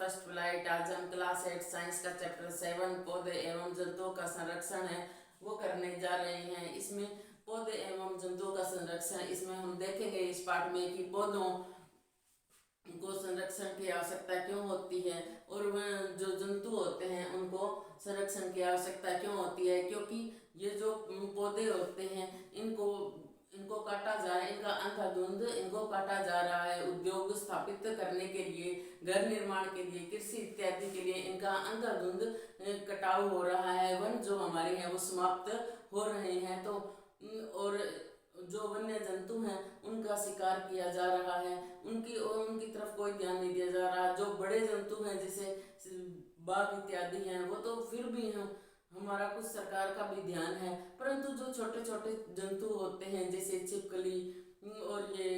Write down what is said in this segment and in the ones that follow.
First flight. आज हम class 8 science का चैप्टर 7 पौधे एवं जंतुओं का संरक्षण है वो करने जा रहे हैं। इसमें पौधे एवं जंतुओं का संरक्षण, इसमें हम देखेंगे इस पाठ में कि पौधों को संरक्षण की आवश्यकता क्यों होती है और वह जो जंतु होते हैं उनको संरक्षण की आवश्यकता क्यों होती है, क्योंकि ये जो पौधे होते हैं इनको इनको काटा जा रहा है, इनका अंधाधुंध इनको काटा जा रहा है। उद्योग स्थापित करने के लिए, घर निर्माण के लिए, कृषि इत्यादि के लिए इनका अंधाधुंध कटाव हो रहा है। वन जो हमारे हैं वो समाप्त हो रहे हैं। तो और जो वन्य जंतु हैं उनका शिकार किया जा रहा है, उनकी तरफ कोई ध्यान नहीं दिया जा रहा। जो बड़े जंतु हैं जैसे बाघ इत्यादि हैं वो तो फिर भी हमारा कुछ सरकार का भी ध्यान है, परंतु जो छोटे छोटे जंतु होते हैं जैसे छिपकली और ये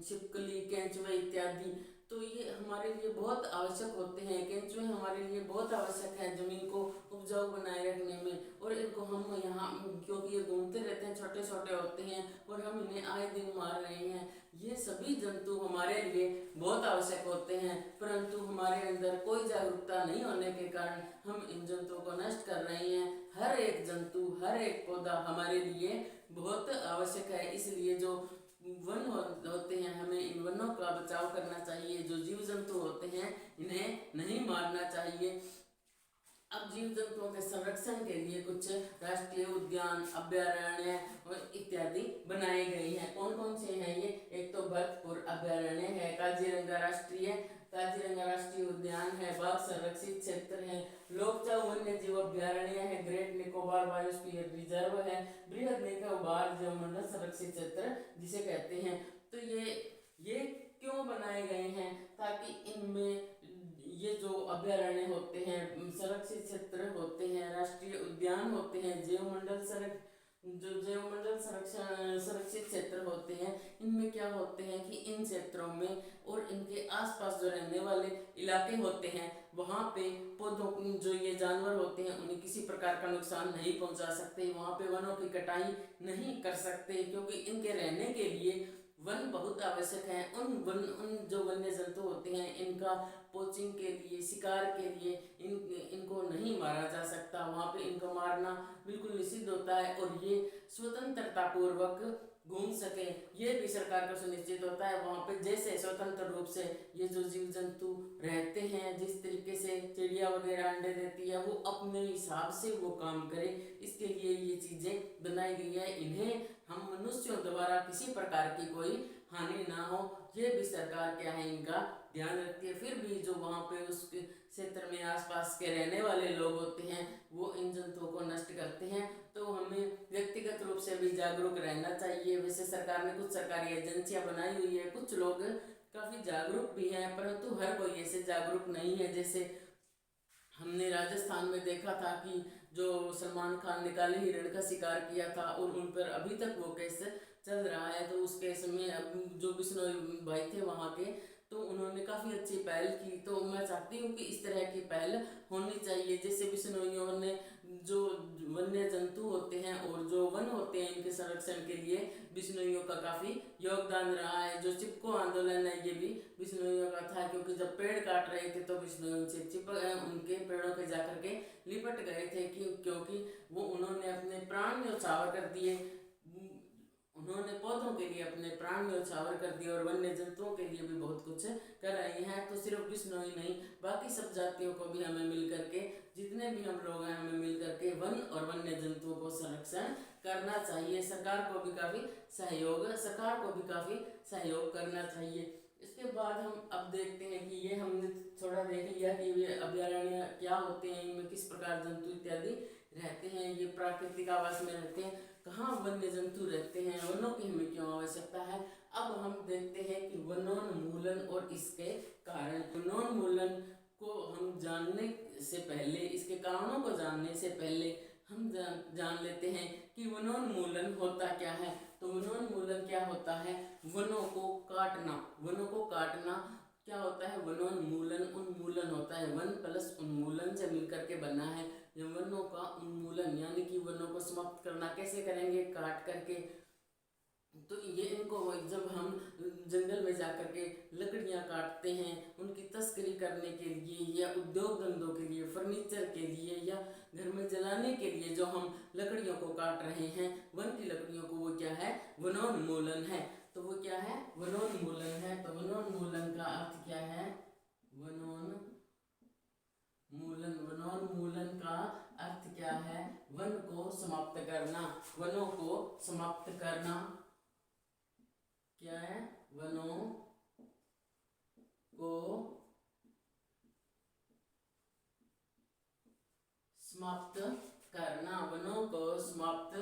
छिपकली, केंचुए इत्यादि, तो ये हमारे लिए बहुत आवश्यक होते हैं। केंचुए हमारे लिए बहुत आवश्यक है जमीन को उपजाऊ बनाए रखने में। और इनको हम यहाँ, क्योंकि ये घूमते रहते हैं, छोटे छोटे होते हैं और हम इन्हें आए दिन मार रहे हैं। ये सभी जंतु हमारे लिए बहुत आवश्यक होते हैं, परंतु हमारे अंदर कोई जागरूकता नहीं होने के कारण हम इन जंतुओं को नष्ट कर रहे हैं। हर एक जंतु, हर एक पौधा हमारे लिए बहुत आवश्यक है। इसलिए जो वन होते हैं हमें इन वनों का बचाव करना चाहिए। जो जीव जंतु होते हैं इन्हें नहीं मारना चाहिए। अब जीव जंतुओं के संरक्षण के लिए कुछ राष्ट्रीय उद्यान, अभयारण्य इत्यादि बनाए गए हैं। कौन कौन से हैं ये? एक तो भरतपुर अभयारण्य है, काजीरंगा राष्ट्रीय उद्यान है, बाघ संरक्षित क्षेत्र है, लोकचाव वन्य जीव अभयारण्य है, ग्रेट निकोबार बायोस्फीयर रिजर्व है, बृहद निकोबार जीव मंडल संरक्षित क्षेत्र जिसे कहते हैं। तो ये क्यों बनाए गए हैं? ताकि इनमें ये जो अभयारण्य होते हैं, संरक्षित क्षेत्र होते हैं, राष्ट्रीय उद्यान होते हैं, जैवमंडल संरक्षित क्षेत्र होते हैं, इनमें क्या होते हैं कि इन क्षेत्रों में और इनके आसपास जो रहने वाले इलाके होते हैं वहाँ पे पौधों, जो ये जानवर होते हैं उन्हें किसी प्रकार का नुकसान नहीं पहुँचा सकते। वहाँ पे वनों की कटाई नहीं कर सकते, क्योंकि इनके रहने के लिए वन बहुत आवश्यक है। उन जो वन्य जंतु होते हैं इनका पोचिंग के लिए, शिकार के लिए इनको नहीं मारा जा सकता। वहाँ पे इनको मारना बिल्कुल निषिद्ध होता है और ये स्वतंत्रता पूर्वक घूम सके ये भी सरकार का सुनिश्चित होता है। वहाँ पे जैसे स्वतंत्र रूप से ये जो जीव जंतु रहते हैं, जिस तरीके से चिड़िया वगैरह अंडे देती है, वो अपने हिसाब से वो काम करे, इसके लिए ये चीजें बनाई गई है। इन्हें हम मनुष्यों द्वारा किसी प्रकार की कोई हानि ना हो, ये भी सरकार क्या है इनका ध्यान रखती है। फिर भी जो वहाँ पे उस क्षेत्र में आसपास के रहने वाले लोग होते हैं वो इन जंतुओं को नष्ट करते हैं। तो हमें व्यक्तिगत रूप से भी जागरूक रहना चाहिए। वैसे सरकार ने कुछ सरकारी एजेंसियां बनाई हुई है, कुछ लोग काफी जागरूक भी हैं, परंतु हर कोई ऐसे जागरूक नहीं है। जैसे हमने राजस्थान में देखा था कि जो सलमान खान ने काले हिरण का शिकार किया था और उन पर अभी तक वो केस चल रहा है। तो उस केस में अब जो बिश्नोई भाई थे वहाँ के, तो उन्होंने काफ़ी अच्छी पहल की। तो मैं चाहती हूँ कि इस तरह की पहल होनी चाहिए। जैसे बिश्नोइयों ने जो वन्य जंतु होते हैं और जो वन होते हैं इनके संरक्षण के लिए बिश्नोइयों का काफ़ी योगदान रहा है। जो चिपको आंदोलन है ये भी बिश्नोइयों का था, क्योंकि जब पेड़ काट रहे थे तो बिश्नोई उनसे उनके पेड़ों के जाकर के लिपट गए थे, क्योंकि वो उन्होंने अपने प्राण न्यौछावर कर दिए। उन्होंने पौधों के लिए अपने प्राण न्यौछावर कर दिए और वन्य जंतुओं के लिए भी बहुत कुछ कर रही हैं। तो सिर्फ बिश्नोई नहीं, बाकी सब जातियों को भी हमें मिल करके, जितने भी हम लोग हैं, हमें मिल करके वन और वन्य जंतुओं को संरक्षण करना चाहिए। सरकार को भी काफ़ी सहयोग करना चाहिए। इसके बाद हम अब देखते हैं कि ये हमने थोड़ा देख लिया कि ये अभयारण्य क्या होते हैं, इनमें किस प्रकार जंतु इत्यादि रहते हैं, ये प्राकृतिक आवास में रहते हैं, कहाँ वन्य जंतु रहते हैं, वनों की हमें क्यों आवश्यकता है। अब हम देखते हैं कि वनोन्मूलन और इसके कारण। वनोन्मूलन को हम जानने से पहले, इसके कारणों को जानने से पहले हम जान लेते हैं कि वनोन्मूलन होता क्या है। तो वनोन्मूलन क्या होता है? वनों को काटना क्या होता है? वनोन्मूलन उन्मूलन होता है, वन प्लस उन्मूलन से मिलकर के बना है। वनों का उन्मूलन यानी कि वनों को समाप्त करना कैसे करेंगे? काट करके। तो ये इनको जब हम जंगल में जाकर के लकड़ियाँ काटते हैं, उनकी तस्करी करने के लिए या उद्योग धंधों के लिए, फर्नीचर के लिए या घर में जलाने के लिए जो हम लकड़ियों को काट रहे हैं, वन की लकड़ियों को, वो क्या है? वनोन्मूलन है। तो वो क्या है? वनोन्मूलन है। तो वनोन्मूलन का अर्थ क्या है? वनोन्मूलन। वनोन्मूलन का अर्थ क्या है? वन को समाप्त करना, वनों को समाप्त करना। क्या है? वनों को समाप्त करना, वनों को समाप्त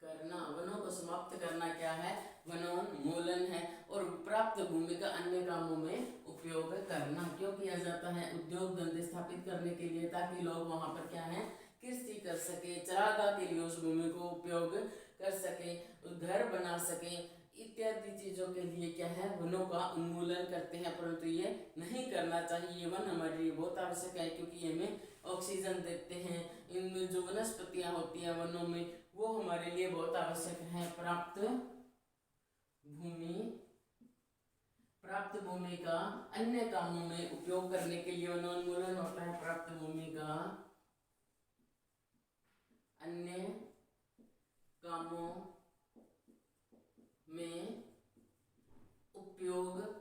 करना। वनों को समाप्त करना क्या है? वनोन्मूलन है। और प्राप्त भूमि का अन्य कामों में उपयोग करना क्यों किया जाता है? उद्योग धंधे स्थापित करने के लिए, ताकि लोग वहां पर क्या है? कृषि कर सके, चरागाह के लिए उस भूमि को उपयोग कर सके, घर बना सके, इत्यादि चीजों के लिए क्या है? वनों का उन्मूलन करते हैं। परंतु ये नहीं करना चाहिए। वन हमारे लिए बहुत आवश्यक है, क्योंकि ये हमें ऑक्सीजन देते हैं। इनमें जो वनस्पतियां होती हैं वनों में, वो हमारे लिए बहुत आवश्यक है। प्राप्त भूमि का अन्य कामों में उपयोग करने के लिए वनोन्मूलन होता है। प्राप्त भूमि का अन्य कामों में उपयोग,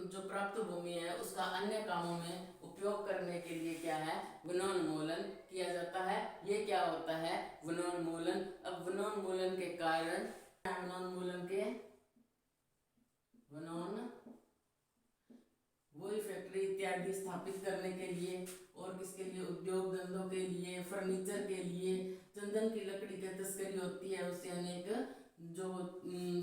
जो प्राप्त भूमि है उसका अन्य कामों में उपयोग करने के लिए क्या है? वनोन्मूलन किया जाता है। ये क्या होता है? वनोन्मूलन। अब वनोन्मूलन के कारण, वही फैक्ट्री इत्यादि स्थापित करने के लिए, और किसके लिए? उद्योग धंधों के लिए, फर्नीचर के लिए, चंदन की लकड़ी की तस्करी होती है, उससे अनेक जो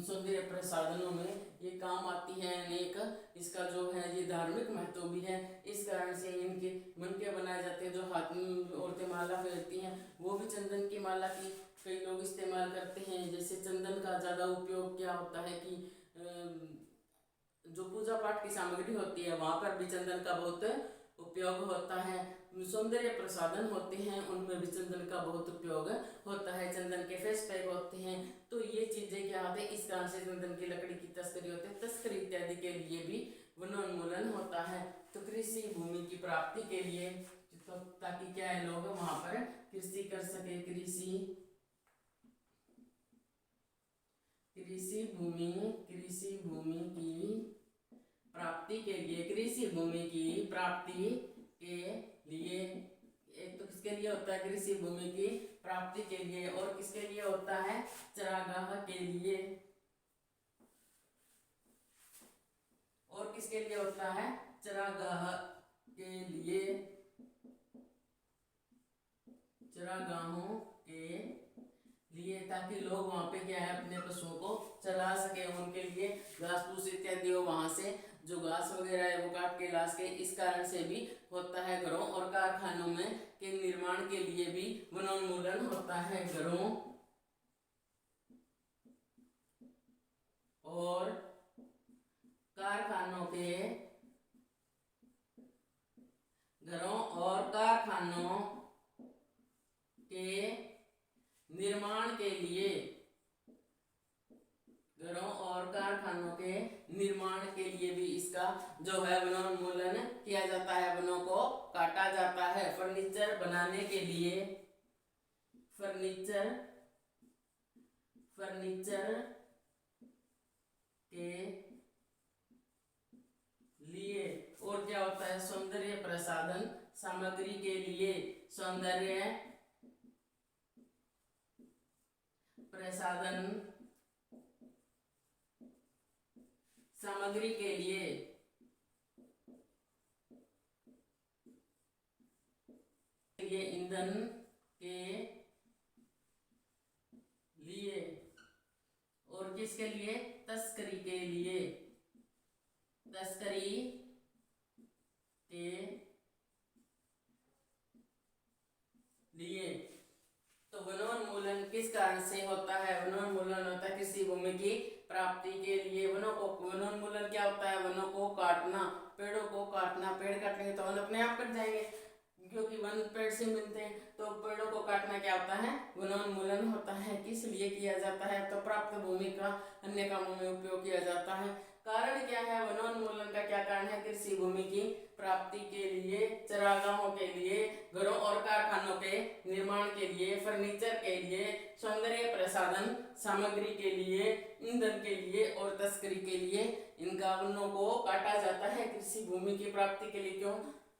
सौंदर्य प्रसाधनों में ये काम आती है अनेक। इसका जो है ये धार्मिक महत्व भी है। इस कारण से इनके मनके बनाए जाते हैं। जो हाथ में औरतें माला पहनती हैं, वो भी चंदन की माला की कई लोग इस्तेमाल करते हैं। जैसे चंदन का ज़्यादा उपयोग क्या होता है कि जो पूजा पाठ की सामग्री होती है वहाँ पर भी चंदन का बहुत उपयोग होता है। सौंदर्य प्रसाधन होते हैं, उनमें भी चंदन का बहुत उपयोग होता है। चंदन के फेस पैक होते हैं। तो ये चीजें क्या होते हैं? इस कारण से चंदन की लकड़ी की तस्करी होती है। तस्करी इत्यादि के लिए भी वनोन्मूलन होता है। तो कृषि भूमि की प्राप्ति के लिए, तो ताकि क्या है, लोग वहां पर कृषि कर सके। कृषि भूमि की प्राप्ति के लिए, कृषि भूमि की प्राप्ति के लिए, एक तो किसके लिए होता है? कृषि भूमि की प्राप्ति के लिए। और किसके लिए होता है? चरागाह के लिए। और किसके लिए होता है? चरागाह के लिए, चरागाहों के लिए, ताकि लोग वहां पे क्या है? अपने पशुओं को चरा सके, उनके लिए घास फूस इत्यादि हो, वहां से जो घास वगैरह है वो काट के ला सके। इस कारण से भी होता है। घरों और कारखानों में के निर्माण के लिए भी वनोन्मूलन होता है। घरों और कारखानों के निर्माण के लिए, घरों और कारखानों के निर्माण के लिए भी इसका जो है वनोन्मूलन किया जाता है। वनों को काटा जाता है। फर्नीचर बनाने के लिए, फर्नीचर के लिए, और क्या होता है? सौंदर्य प्रसाधन सामग्री के लिए, सौंदर्य प्रसाधन सामग्री के लिए, ईंधन के लिए, और किसके लिए? तस्करी के लिए, तस्करी के लिए। तो वनोन्मूलन किस कारण से होता है? वनोन्मूलन होता है कृषि भूमि की प्राप्ति के लिए। वनोन्मूलन क्या होता है? वनों को काटना, पेड़ों को काटना। पेड़ काटेंगे तो वन अपने आप कट जाएंगे, क्योंकि वन पेड़ से मिलते हैं। तो पेड़ों को काटना क्या होता है? वनोन्मूलन होता है। किस लिए किया जाता है? तो प्राप्त भूमि का अन्य कामों में उपयोग किया जाता है। कारण क्या है वनोन्मूलन का? क्या कारण है? कृषि भूमि की प्राप्ति के लिए, चरागाहों के लिए, घरों और कारखानों के निर्माण के लिए, फर्नीचर के लिए, सौंदर्य प्रसाधन सामग्री के लिए, ईंधन के लिए और तस्करी के लिए इनका वनों को काटा जाता है कृषि भूमि की प्राप्ति के लिए। क्यों?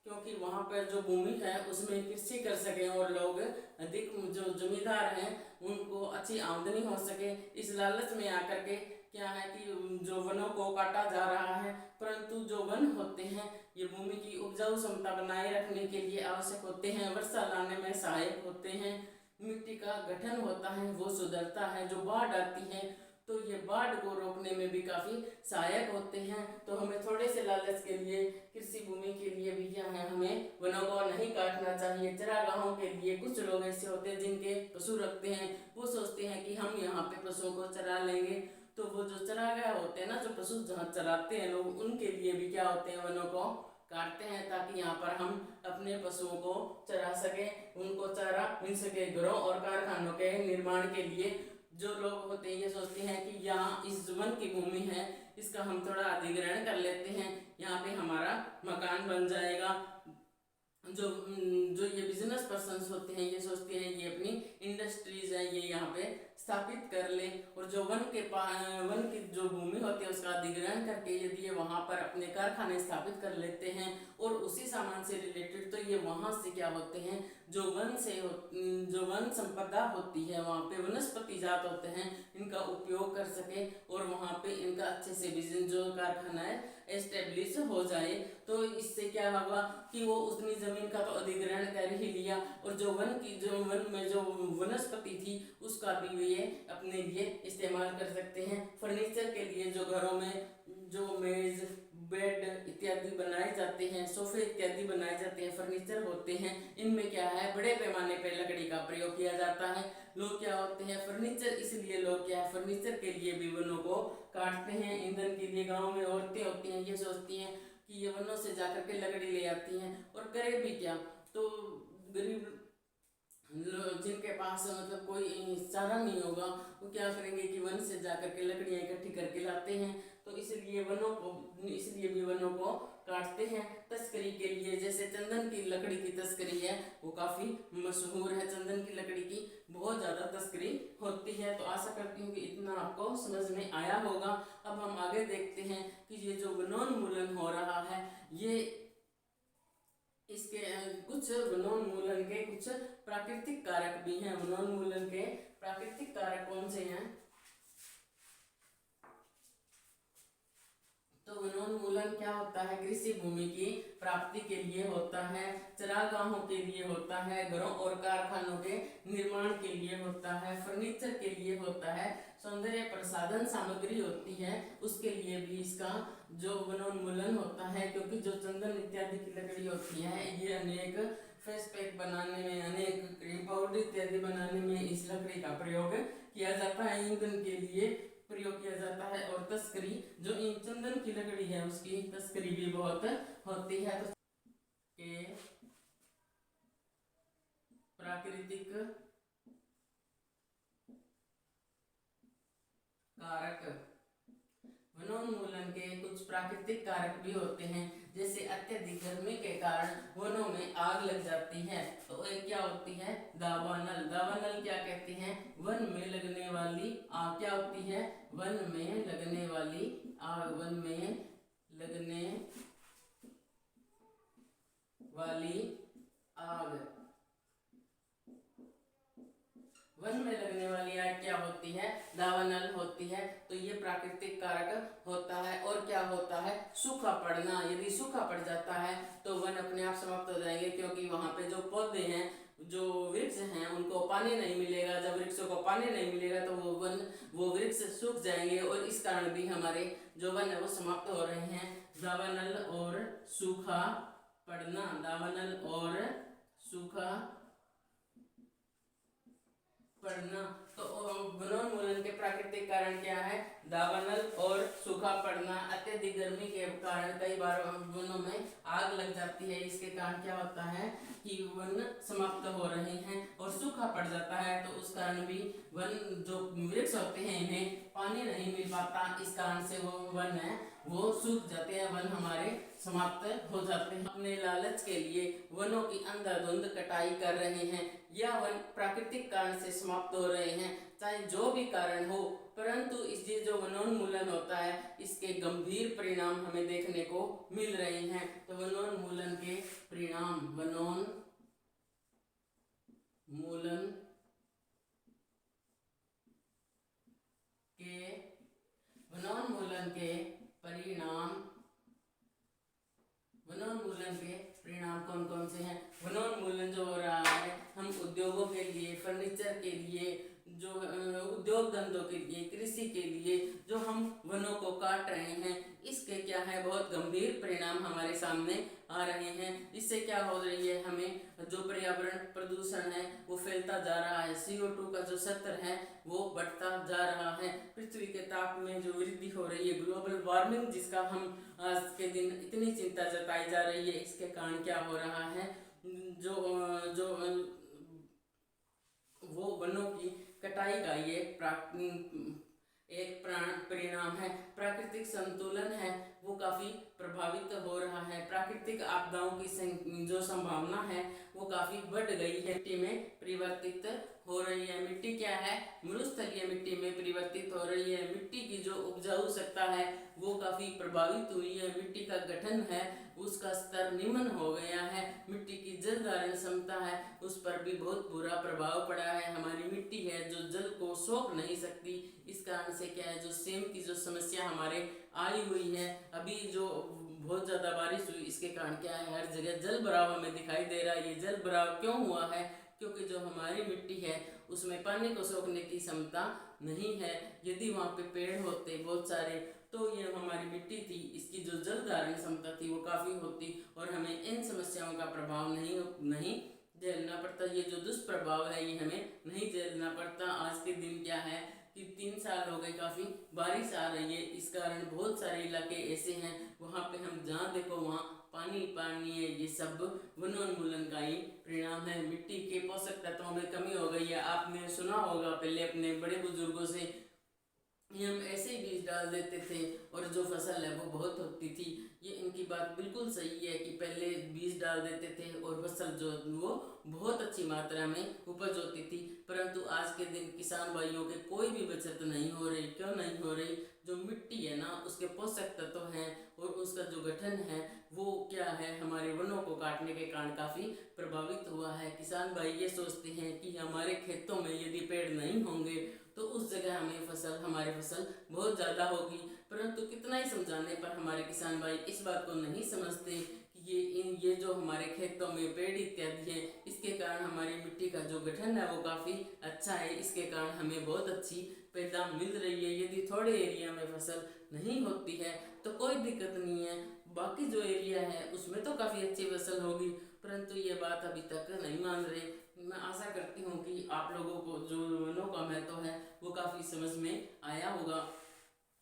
क्योंकि वहाँ पर जो भूमि है उसमें कृषि कर सके और लोग अधिक जो जमींदार हैं उनको अच्छी आमदनी हो सके। इस लालच में आकर के क्या है कि जो वनों को काटा जा रहा है, परंतु जो वन होते हैं ये भूमि की उपजाऊ क्षमता बनाए रखने के लिए आवश्यक होते हैं, वर्षा लाने में सहायक होते हैं, मिट्टी का गठन होता है वो सुधरता है, जो बाढ़ आती है तो ये बाढ़ को रोकने में भी काफ़ी सहायक होते हैं। तो हमें थोड़े से लालच के लिए कृषि भूमि के लिए भी क्या है, हमें वनों को नहीं काटना चाहिए। चरागाहों के लिए कुछ लोग ऐसे होते हैं जिनके पशु रखते हैं, वो सोचते हैं कि हम यहाँ पे पशुओं को चरा लेंगे, तो वो जो चरागाह होते हैं ना, जो पशु जहाँ चराते हैं लोग, उनके लिए भी क्या होते हैं, वनों को काटते हैं ताकि यहाँ पर हम अपने पशुओं को चरा सके, उनको चारा मिल सके। घरों और कारखानों के निर्माण के लिए जो लोग होते हैं ये सोचते हैं कि यहाँ इस वन की भूमि है, इसका हम थोड़ा अधिग्रहण कर लेते हैं, यहाँ पे हमारा मकान बन जाएगा। जो जो ये बिजनेस पर्सन्स होते हैं ये सोचते हैं ये अपनी इंडस्ट्रीज है ये यहाँ पे स्थापित कर ले, और जो वन की जो भूमि होती है उसका अधिग्रहण करके यदि ये वहाँ पर अपने कारखाने स्थापित कर लेते हैं और उसी सामान से रिलेटेड, तो ये वहाँ से क्या होते हैं, जो वन संपदा होती है वहाँ पे वनस्पति जात होते हैं, इनका उपयोग कर सके और वहाँ पे इनका अच्छे से बिजनेस जो कारखाना है एस्टेब्लिश हो जाए। तो इससे क्या होगा कि वो उतनी जमीन का तो अधिग्रहण कर ही लिया, और जो वन में जो वनस्पति थी उसका भी ये अपने लिए इस्तेमाल कर सकते हैं। फर्नीचर के लिए जो घरों में जो मेज, बेड इत्यादि बनाए जाते हैं, सोफे इत्यादि बनाए जाते हैं, फर्नीचर होते हैं, इनमें क्या है, बड़े पैमाने पर लकड़ी का प्रयोग किया जाता है। लोग क्या होते हैं, फर्नीचर, इसलिए लोग क्या है, फर्नीचर के लिए भी वनों को काटते हैं। ईंधन के लिए गाँव में औरतें होती हैं ये सोचती हैं कि ये वनों से जाकर के लकड़ी ले आती हैं, और करे भी क्या, तो गरीब जिनके पास मतलब कोई चारा नहीं होगा वो क्या करेंगे कि वन से जाकर के लकड़ियाँ इकट्ठी करके लाते हैं। तो इसलिए भी वनों को काटते हैं तस्करी के लिए। जैसे चंदन की लकड़ी की तस्करी है वो काफ़ी मशहूर है, चंदन की लकड़ी की बहुत ज़्यादा तस्करी होती है। तो आशा करती हूँ कि इतना आपको समझ में आया होगा। अब हम आगे देखते हैं कि ये जो वनोन्मूलन हो रहा है ये इसके कुछ वनोन्मूलन के कुछ प्राकृतिक कारक भी हैं। वनोन्मूलन के प्राकृतिक कारक कौन से हैं? तो वनोन्मूलन क्या होता है, कृषि भूमि की प्राप्ति के लिए होता है, चरागाहों के लिए होता है, घरों और कारखानों के निर्माण के लिए होता है, फर्नीचर के लिए होता है, सौंदर्य प्रसाधन सामग्री होती है उसके लिए भी इसका जो वनोन्मूलन होता है। क्योंकि जो चंदन इत्यादि की लकड़ी होती है ये अनेक फेस पैक बनाने में, अनेक क्रीम पाउडर इत्यादि बनाने में इस लकड़ी का प्रयोग किया जाता है, ईंधन के लिए प्रयोग किया जाता है। और तस्करी, जो चंदन की लकड़ी है उसकी तस्करी भी बहुत होती है। तो के प्राकृतिक कारक, वनोन्मूलन के कुछ प्राकृतिक कारक भी होते हैं। जैसे अत्यधिक गर्मी के कारण वनों में आग लग जाती है, तो एक क्या होती है, दावानल। दावानल क्या कहते हैं, वन में लगने वाली आग क्या होती है, वन में लगने वाली आग, वन में लगने वाली आग, वन में लगने वाली आग क्या होती है, दावानल होती है। तो ये प्राकृतिक कारक होता है। और क्या होता है, सूखा पड़ना। यदि सूखा पड़ जाता है तो वन अपने आप समाप्त हो जाएंगे, क्योंकि वहाँ पे जो पौधे हैं, जो वृक्ष हैं, उनको पानी नहीं मिलेगा। जब वृक्षों को पानी नहीं मिलेगा तो वो वृक्ष सूख जाएंगे, और इस कारण भी हमारे जो वन है वो समाप्त हो रहे हैं। दावानल और सूखा पड़ना, दावानल और सूखा पड़ना। तो वनोन्मूलन के प्राकृतिक कारण क्या है, दावानल और सूखा पड़ना। अत्यधिक गर्मी के कारण कई बार वनों में आग लग जाती है, इसके कारण क्या होता है कि वन समाप्त हो रहे हैं। और सूखा पड़ जाता है तो उस कारण भी वन जो वृक्ष होते हैं इन्हें पानी नहीं मिल पाता, इस कारण से वो वन है वो सूख जाते हैं, वन हमारे समाप्त हो जाते हैं। अपने लालच के लिए वनों की अंधाधुंध कटाई कर रहे हैं या वन प्राकृतिक कारण से समाप्त हो रहे हैं, चाहे जो भी कारण हो, परंतु इससे जो वनोन्मूलन होता है इसके गंभीर परिणाम हमें देखने को मिल रहे हैं। तो वनोन्मूलन के परिणाम, वनोन्मूलन के वनोन्मूलन के परिणाम, वनोन्मूलन के परिणाम कौन कौन से हैं? वनोन्मूलन जो हो रहा है, हम उद्योगों के लिए, फर्नीचर के लिए, जो उद्योग धंधों के लिए, कृषि के लिए जो हम वनों को काट रहे हैं, इसके क्या है बहुत गंभीर परिणाम हमारे सामने आ रहे हैं। इससे क्या हो रही है, हमें जो पर्यावरण प्रदूषण है वो फैलता जा रहा है, CO2 का जो स्तर है वो बढ़ता जा रहा है, पृथ्वी के ताप में जो वृद्धि हो रही है, ग्लोबल वार्मिंग जिसका हम आज के दिन इतनी चिंता जताई जा रही है, इसके कारण क्या हो रहा है, जो जो वो वनों की कटाई का ये एक परिणाम है। प्राकृतिक संतुलन है वो काफ़ी प्रभावित हो रहा है, प्राकृतिक आपदाओं की जो संभावना है वो काफ़ी बढ़ गई है, मिट्टी में परिवर्तित हो रही है। मिट्टी क्या है, मरुस्थलीय मिट्टी में परिवर्तित हो रही है। मिट्टी की जो उपजाऊ सत्ता है वो काफ़ी प्रभावित हुई है, मिट्टी का गठन है उसका स्तर निम्न हो गया है, मिट्टी की जल धारण क्षमता है उस पर भी बहुत बुरा प्रभाव पड़ा है। हमारी मिट्टी है जो जल को सोख नहीं सकती, इस कारण से क्या है, जो सेम की जो समस्या हमारे आई हुई है, अभी जो बहुत ज़्यादा बारिश हुई इसके कारण क्या है, हर जगह जल भराव हमें दिखाई दे रहा है। ये जल भराव क्यों हुआ है, क्योंकि जो हमारी मिट्टी है उसमें पानी को सोखने की क्षमता नहीं है। यदि वहाँ पे पेड़ होते बहुत सारे तो ये हमारी मिट्टी थी, इसकी जो जल धारण क्षमता थी वो काफ़ी होती और हमें इन समस्याओं का प्रभाव नहीं झेलना पड़ता। ये जो दुष्प्रभाव है ये हमें नहीं झेलना पड़ता। आज के दिन क्या है कि 3 साल हो गए काफ़ी बारिश आ रही है, इस कारण बहुत सारे इलाके ऐसे हैं वहाँ पे हम जहाँ देखो वहाँ पानी पानी है। ये सब वनोन्मूलन का ही परिणाम है। मिट्टी के पोषक तत्वों में कमी हो गई है। आपने सुना होगा पहले अपने बड़े बुजुर्गों से हम ऐसे ही बीज डाल देते थे और जो फसल है वो बहुत होती थी। ये इनकी बात बिल्कुल सही है कि पहले बीज डाल देते थे और फसल जो वो बहुत अच्छी मात्रा में उपज होती थी, परंतु आज के दिन किसान भाइयों के कोई भी बचत नहीं हो रही। क्यों नहीं हो रही, जो मिट्टी है ना उसके पोषक तत्व हैं और उसका जो गठन है वो क्या है, हमारे वनों को काटने के कारण काफ़ी प्रभावित हुआ है। किसान भाई ये सोचते हैं कि हमारे खेतों में यदि पेड़ नहीं होंगे तो उस जगह हमारी फसल बहुत ज़्यादा होगी, परंतु कितना ही समझाने पर हमारे किसान भाई इस बात को नहीं समझते कि ये जो हमारे खेतों में पेड़ इत्यादि है इसके कारण हमारी मिट्टी का जो गठन है वो काफ़ी अच्छा है, इसके कारण हमें बहुत अच्छी पैदावार मिल रही है। यदि थोड़े एरिया में फसल नहीं होती है तो कोई दिक्कत नहीं है, बाकी जो एरिया है उसमें तो काफ़ी अच्छी फसल होगी, परंतु ये बात अभी तक नहीं मान रहे। मैं आशा करती हूँ कि आप लोगों को जो वनों का महत्व है वो काफ़ी समझ में आया होगा।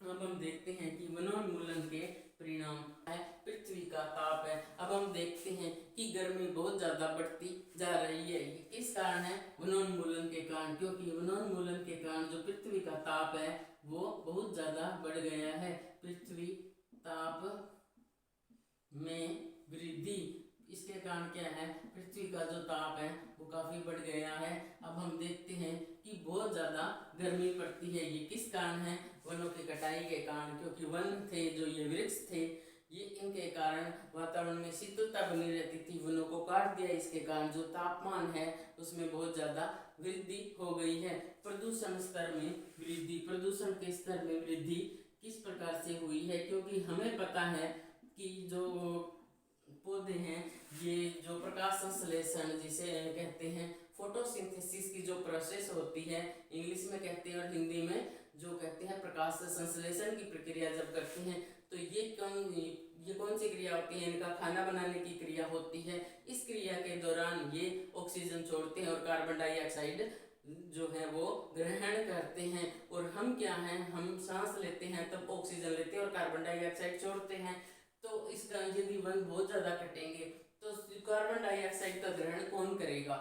अब हम देखते हैं कि वनोन्मूलन के परिणाम है, पृथ्वी का ताप है। अब हम देखते हैं कि गर्मी बहुत ज़्यादा बढ़ती जा रही है। ये किस कारण है, वनोन्मूलन के कारण, क्योंकि वनोन्मूलन के कारण जो पृथ्वी का ताप है वो बहुत ज़्यादा बढ़ गया है। पृथ्वी ताप में वृद्धि, इसके कारण क्या है, पृथ्वी का जो ताप है वो काफ़ी बढ़ गया है। अब हम देखते हैं कि बहुत ज़्यादा गर्मी पड़ती है। ये किस कारण है, वनों की कटाई के कारण, क्योंकि वन थे जो ये वृक्ष थे ये इनके कारण वातावरण में शीतलता बनी रहती थी, वनों को काट दिया, इसके कारण जो तापमान है उसमें बहुत ज़्यादा वृद्धि हो गई है। प्रदूषण स्तर में वृद्धि, प्रदूषण के स्तर में वृद्धि किस प्रकार से हुई है, क्योंकि हमें पता है कि जो पौधे हैं ये जो प्रकाश संश्लेषण जिसे कहते हैं फोटोसिंथेसिस की जो प्रोसेस होती है, इंग्लिश में कहते हैं और हिंदी में जो कहते हैं प्रकाश संश्लेषण की प्रक्रिया जब करते हैं तो ये कौन सी क्रिया होती है, इनका खाना बनाने की क्रिया होती है। इस क्रिया के दौरान ये ऑक्सीजन छोड़ते हैं और कार्बन डाइऑक्साइड जो है वो ग्रहण करते हैं, और हम क्या हैं, हम सांस लेते हैं तब ऑक्सीजन लेते हैं और कार्बन डाइऑक्साइड छोड़ते हैं। तो इसका यदि वन बहुत ज़्यादा कटेंगे तो कार्बन डाइऑक्साइड का ग्रहण कौन करेगा,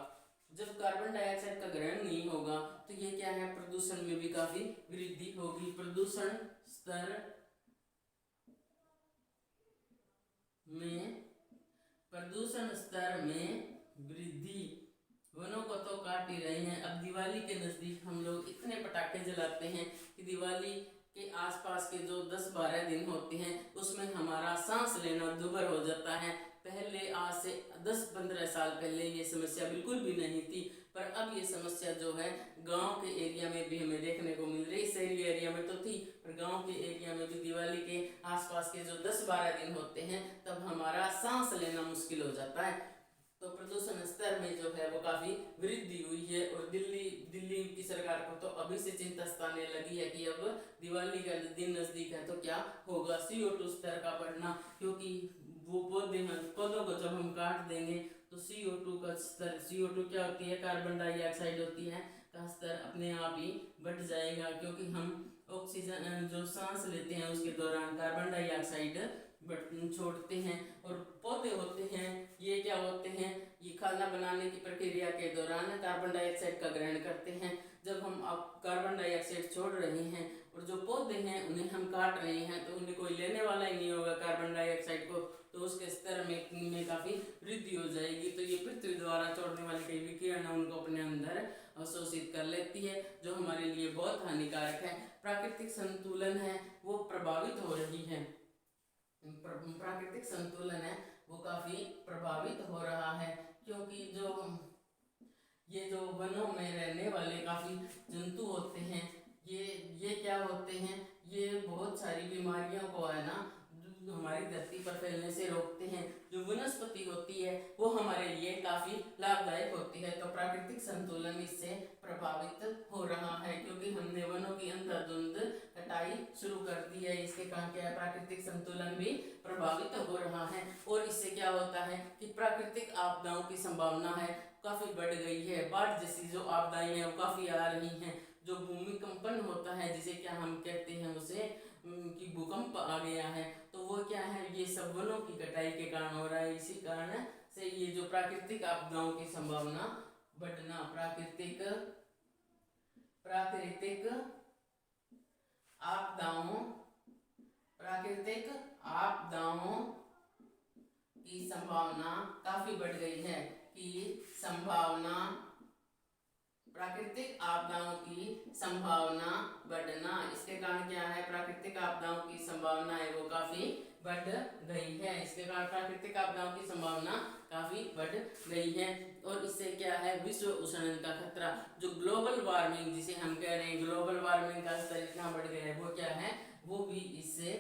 जब कार्बन डाइऑक्साइड का ग्रहण नहीं होगा तो ये क्या है, प्रदूषण में भी काफ़ी वृद्धि होगी। प्रदूषण स्तर स्तर में वृद्धि। वनों को तो काट ही रहे हैं। अब दिवाली के नज़दीक हम लोग इतने पटाखे जलाते हैं कि दिवाली के आसपास के जो 10-12 दिन होते हैं उसमें हमारा सांस लेना दुभर हो जाता है। पहले आज से 10-15 साल पहले ये समस्या बिल्कुल भी नहीं थी, पर अब ये समस्या जो है गांव के एरिया में भी हमें देखने को मिल रही। शहरी एरिया में तो थी, पर गांव के एरिया में भी दिवाली के आसपास के जो 10-12 दिन होते हैं तब हमारा सांस लेना मुश्किल हो जाता है। तो प्रदूषण स्तर में जो है वो काफ़ी वृद्धि हुई है। और दिल्ली की सरकार को तो अभी से चिंता सताने लगी है कि अब दिवाली का दिन नज़दीक है तो क्या होगा। CO2 स्तर का बढ़ना, क्योंकि वो पौधों को जब हम काट देंगे तो CO2 का स्तर, CO2 क्या होती है, कार्बन डाइऑक्साइड होती है, का स्तर अपने आप ही बढ़ जाएगा। क्योंकि हम ऑक्सीजन जो सांस लेते हैं उसके दौरान कार्बन डाइऑक्साइड छोड़ते हैं। और पौधे होते हैं ये क्या होते हैं, ये खाना बनाने की प्रक्रिया के दौरान कार्बन डाइऑक्साइड का ग्रहण करते हैं। जब हम कार्बन डाइऑक्साइड छोड़ रहे हैं और जो पौधे हैं उन्हें हम काट रहे हैं तो उन्हें कोई लेने वाला ही नहीं होगा कार्बन डाइऑक्साइड को, तो उसके स्तर में काफ़ी वृद्धि हो जाएगी। तो ये पृथ्वी द्वारा छोड़ने वाली कई विकिरण है उनको अपने अंदर अवशोषित कर लेती है, जो हमारे लिए बहुत हानिकारक है। प्राकृतिक संतुलन है वो प्रभावित हो रही है। प्राकृतिक संतुलन है वो काफ़ी प्रभावित हो रहा है, क्योंकि जो वनों में रहने वाले काफ़ी जंतु होते हैं ये क्या होते हैं, ये बहुत सारी बीमारियों को है ना हमारी धरती पर फैलने से रोकते हैं। जो वनस्पति होती है वो हमारे लिए काफ़ी लाभदायक होती है। तो प्राकृतिक संतुलन इससे प्रभावित हो रहा है, क्योंकि हमने वनों की अंधाधुंध कटाई शुरू कर दी है। इसके कारण क्या है, प्राकृतिक संतुलन भी प्रभावित हो रहा है। और इससे क्या होता है कि प्राकृतिक आपदाओं की संभावना है काफ़ी बढ़ गई है। बाढ़ जैसी जो आपदाएं हैं वो काफ़ी आ रही हैं। जो भूमिकंपन होता है जिसे क्या हम कहते हैं उसे कि भूकंप आ गया है, तो वो क्या है, ये सब वनों की कटाई के कारण हो रहा है। इसी कारण से ये जो प्राकृतिक आपदाओं की संभावना बढ़ना, प्राकृतिक आपदाओं की संभावना काफी बढ़ गई है। प्राकृतिक आपदाओं की संभावना बढ़ना, इसके कारण क्या है, प्राकृतिक आपदाओं की संभावना है वो काफी बढ़ गई है। इसके कारण प्राकृतिक आपदाओं की संभावना काफी बढ़ गई है। और इससे क्या है, विश्व उष्णन का खतरा, जो ग्लोबल वार्मिंग जिसे हम कह रहे हैं, ग्लोबल वार्मिंग का स्तर इतना बढ़ गया है वो क्या है, वो भी इससे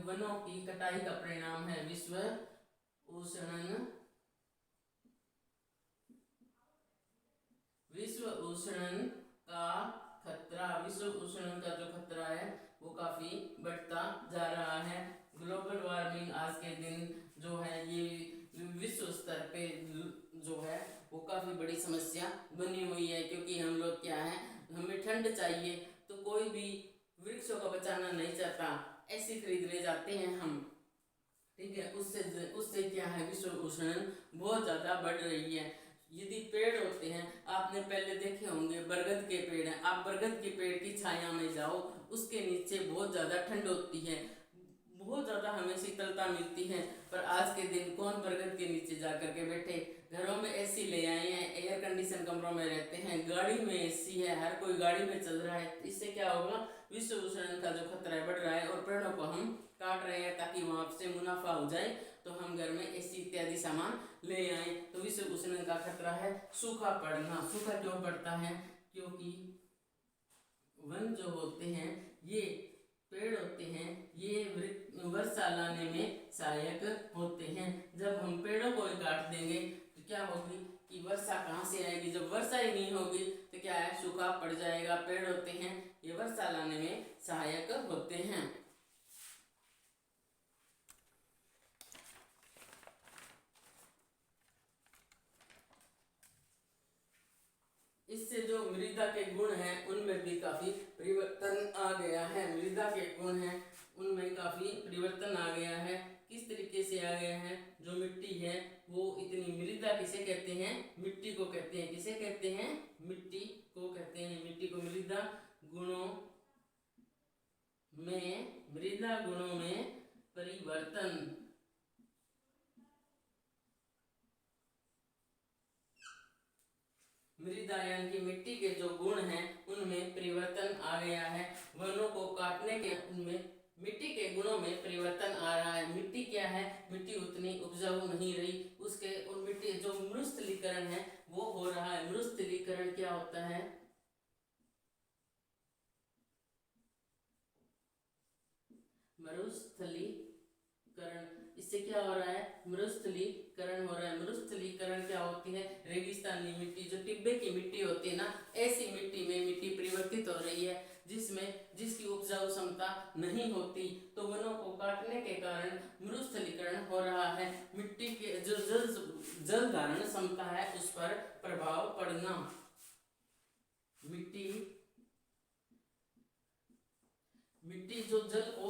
वनों की कटाई का परिणाम है। विश्व उष्णन का जो खतरा है वो काफी बढ़ता जा रहा है। ग्लोबल वार्मिंग आज के दिन जो है ये विश्व स्तर पे जो है वो काफी बड़ी समस्या बनी हुई है। क्योंकि हम लोग क्या है, हमें ठंड चाहिए तो कोई भी वृक्षों को बचाना नहीं चाहता, ऐसे खरीदने जाते हैं हम, ठीक है। उससे क्या है, विश्व उष्णन बहुत ज़्यादा बढ़ रही है। यदि पेड़ होते हैं, आपने पहले देखे होंगे बरगद के पेड़ हैं, आप बरगद के पेड़ की छाया में जाओ, उसके नीचे बहुत ज़्यादा ठंड होती है, बहुत ज़्यादा हमें शीतलता मिलती है। पर आज के दिन कौन बरगद के नीचे जा कर के बैठे, घरों में AC ले आए हैं, एयर कंडीशन कमरों में रहते हैं, गाड़ी में AC है, हर कोई गाड़ी में चल रहा है। इससे क्या होगा, विश्व उष्णन का जो खतरा है बढ़ रहा है। और पेड़ों को हम काट रहे हैं ताकि वहाँ से मुनाफा हो जाए, तो हम घर में AC इत्यादि सामान ले आए, तो विश्व उष्णन का खतरा है। सूखा पड़ना, सूखा क्यों पड़ता है, क्योंकि वन जो होते हैं, ये पेड़ होते हैं, ये वर्षा लाने में सहायक होते हैं। जब हम पेड़ों को काट देंगे तो क्या होगी कि वर्षा कहाँ से आएगी, जब वर्षा ही नहीं होगी तो क्या है, सूखा पड़ जाएगा। पेड़ होते हैं ये वर्षा लाने में सहायक होते हैं। इससे जो मृदा के गुण हैं उनमें भी काफी परिवर्तन आ गया है। मृदा के गुण हैं उनमें काफी परिवर्तन आ गया है। किस तरीके से आ गया है, जो मिट्टी है वो इतनी, मृदा किसे कहते हैं, मिट्टी को कहते हैं। किसे कहते हैं, मिट्टी को कहते हैं। मिट्टी को मृदा गुणों में परिवर्तन मृदा यानी कि मिट्टी के जो गुण हैं उनमें परिवर्तन आ गया है। वनों को काटने के उनमें मिट्टी के गुणों में परिवर्तन आ रहा है। मिट्टी क्या है, मिट्टी उतनी उपजाऊ नहीं रही, उसके और मिट्टी जो मरुस्थलीकरण है वो हो रहा है। मरुस्थलीकरण क्या होता है, मरुस्थलीकरण, इससे क्या हो रहा है, मरुस्थलीकरण हो रहा है। मरुस्थलीकरण क्या होती है, रेगिस्तानी मिट्टी, जो टिब्बे की मिट्टी होती है ना, ऐसी मिट्टी में मिट्टी परिवर्तित हो रही है जिसकी उपजाऊ क्षमता नहीं होती। तो वनों को काटने के कारण मरुस्थलीकरण हो रहा है। मिट्टी के जो जल धारण क्षमता है उस पर प्रभाव पड़ना। मिट्टी जो जल को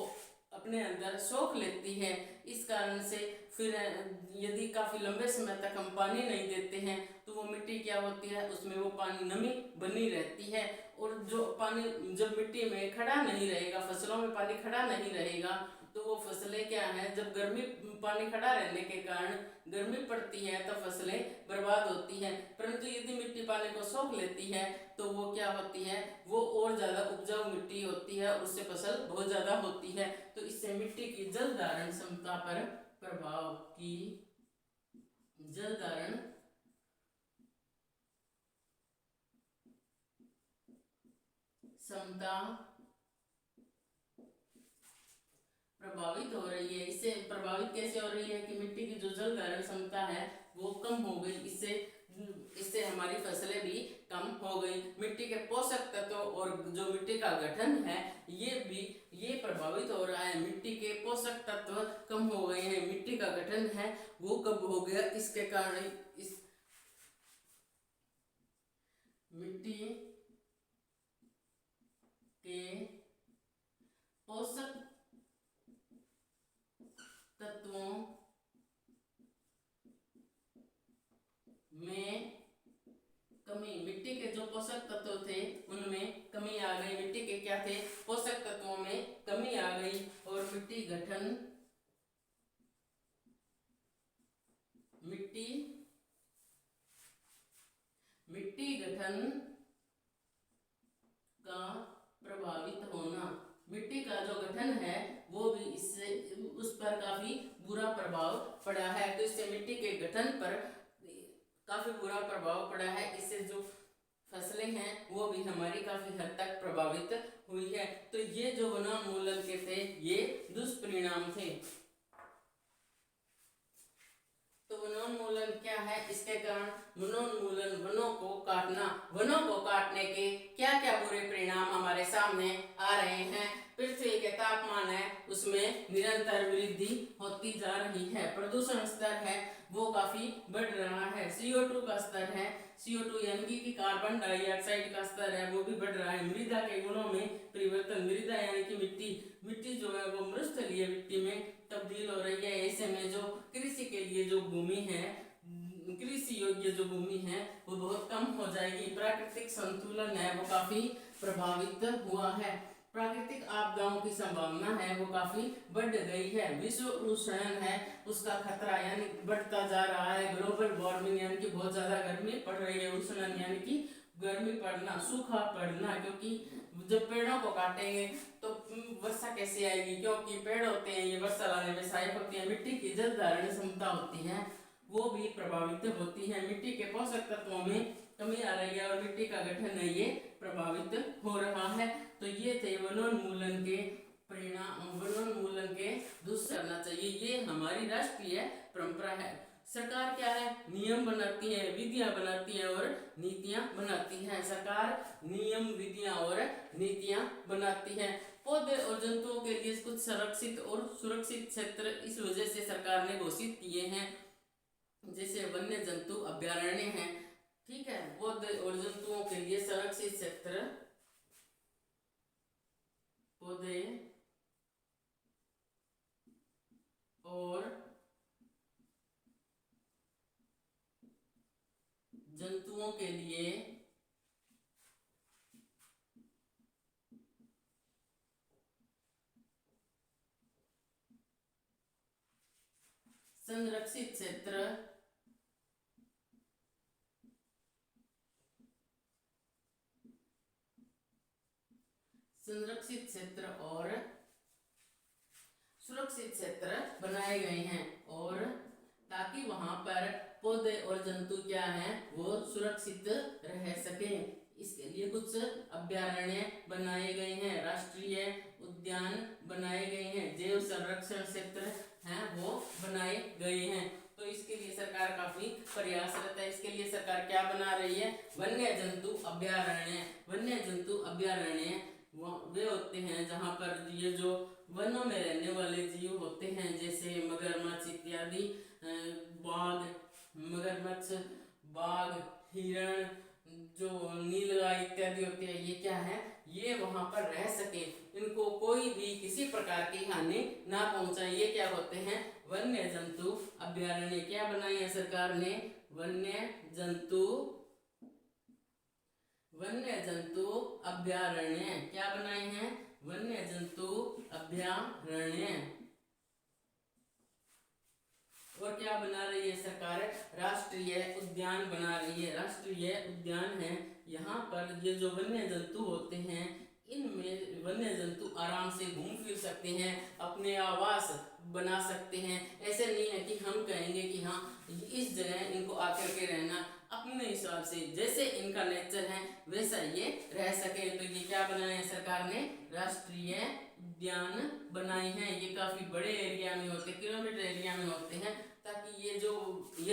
अपने अंदर सोख लेती है, इस कारण से फिर यदि काफी लंबे समय तक हम पानी नहीं देते हैं तो वो मिट्टी क्या होती है, उसमें वो पानी नमी बनी रहती है। और जो पानी जब मिट्टी में खड़ा नहीं रहेगा, फसलों में पानी खड़ा नहीं रहेगा, तो वो फसलें क्या है, जब गर्मी पानी खड़ा रहने के कारण गर्मी पड़ती है तो फसलें बर्बाद होती हैं। परंतु यदि मिट्टी पानी को सोख लेती है तो वो क्या होती है, वो और ज़्यादा उपजाऊ मिट्टी होती है और उससे फसल बहुत ज़्यादा होती है। तो इससे मिट्टी की जल धारण क्षमता पर प्रभाव की जल धारण क्षमता प्रभावित हो रही है। इससे प्रभावित कैसे हो रही है कि मिट्टी की जो जल धारण क्षमता है वो कम हो गई। इससे हमारी फसलें भी कम हो गई। मिट्टी के पोषक तत्व और जो मिट्टी का गठन है ये प्रभावित हो रहा है। मिट्टी के पोषक तत्व कम हो गए हैं, मिट्टी का गठन है वो कम हो गया। इसके कारण इस मिट्टी के पोषक तत्वों में कमी, मिट्टी के जो पोषक तत्व थे उनमें कमी आ गई। मिट्टी के क्या थे, पोषक तत्वों में कमी आ गई और मिट्टी गठन का प्रभावित होना। मिट्टी का जो गठन है वो भी इससे उस पर काफी बुरा प्रभाव पड़ा है। तो इससे मिट्टी के गठन पर काफी बुरा प्रभाव पड़ा है। इससे जो फसलें हैं वो भी हमारी काफी हद तक प्रभावित हुई है। तो ये जो वनोन्मूलन के थे ये दुष्परिणाम थे। तो वनोन्मूलन क्या है, इसके कारण वनोन्मूलन, वनों को काटना, वनों को काटने के क्या क्या बुरे परिणाम हमारे सामने आ रहे हैं। पृथ्वी के तापमान है उसमें निरंतर वृद्धि होती जा रही है। प्रदूषण स्तर है वो काफी बढ़ रहा है। CO2 का स्तर है, CO2 यानी कि कार्बन डाइऑक्साइड का स्तर है वो भी बढ़ रहा है। मृदा के गुणों में परिवर्तन, मृदा यानी कि मिट्टी जो है वो मरुस्थलीय मिट्टी में तब्दील हो रही है। ऐसे में जो कृषि के लिए जो भूमि है, कृषि योग्य जो भूमि है वो बहुत कम हो जाएगी। प्राकृतिक संतुलन है वो काफी प्रभावित हुआ है। प्राकृतिक आपदाओं की संभावना है वो काफी बढ़ गई है। विश्व उष्णन है उसका खतरा यानी बढ़ता जा रहा है। ग्लोबल वार्मिंग यानी कि बहुत ज्यादा गर्मी पड़ रही है। उष्णन यानी कि गर्मी पड़ना, सूखा पड़ना, क्योंकि जब पेड़ों को काटेंगे तो वर्षा कैसे आएगी, क्योंकि पेड़ होते हैं ये वर्षा लाने में सहायक होती है। मिट्टी की जल धारण क्षमता होती है वो भी प्रभावित होती है। मिट्टी के पोषक तत्वों में कमी आ रही है और मिट्टी का गठन है ये प्रभावित हो रहा है। तो ये थे वनोन्मूलन के परिणाम, वनोन्मूलन के दूसरे करना चाहिए। ये हमारी राष्ट्रीय परंपरा है। सरकार क्या है, नियम बनाती है, विधियां बनाती है और नीतियां बनाती है। सरकार नियम, विधियां और नीतियां बनाती है। पौधे और जंतुओं के लिए कुछ संरक्षित और सुरक्षित क्षेत्र इस वजह से सरकार ने घोषित किए हैं, जैसे वन्य जंतु अभ्यारण्य है, ठीक है। पौधे और जंतुओं के लिए संरक्षित क्षेत्र, पौधे और जंतुओं के लिए संरक्षित क्षेत्र संरक्षित क्षेत्र और सुरक्षित क्षेत्र बनाए गए हैं, और ताकि वहां पर पौधे और जंतु क्या हैं वो सुरक्षित रह सकें। इसके लिए कुछ अभयारण्य बनाए गए हैं, राष्ट्रीय उद्यान बनाए गए हैं, जैव संरक्षण क्षेत्र हैं वो बनाए गए हैं। तो इसके लिए सरकार काफी प्रयासरत है। इसके लिए सरकार क्या बना रही है? वन्य जंतु अभयारण्य। वन्य जंतु अभयारण्य वे होते हैं जहाँ पर ये जो वनों में रहने वाले जीव होते हैं, जैसे मगरमच्छ इत्यादि, बाघ, मगरमच्छ, बाघ, हिरण, जो नीलगाय इत्यादि होते हैं, ये क्या है, ये वहां पर रह सके, इनको कोई भी किसी प्रकार की हानि ना पहुंचाए, ये क्या होते हैं? वन्य जंतु अभयारण्य। क्या बनाए हैं सरकार ने? वन्य जंतु अभयारण्य। क्या बनाए हैं? वन्य जंतु अभयारण्य। और क्या बना रही है सरकार? राष्ट्रीय उद्यान बना रही है। राष्ट्रीय उद्यान है, यहाँ पर ये जो वन्य जंतु होते हैं, इनमें वन्य जंतु आराम से घूम फिर सकते हैं, अपने आवास बना सकते हैं। ऐसे नहीं है कि हम कहेंगे कि हाँ इस जगह इनको आकर के रहना, अपने हिसाब से जैसे इनका नेचर है वैसा ये रह सके। तो ये क्या बनाए हैं सरकार ने? राष्ट्रीय उद्यान बनाए हैं। ये काफी बड़े एरिया में होते हैं, किलोमीटर एरिया में होते हैं, ताकि ये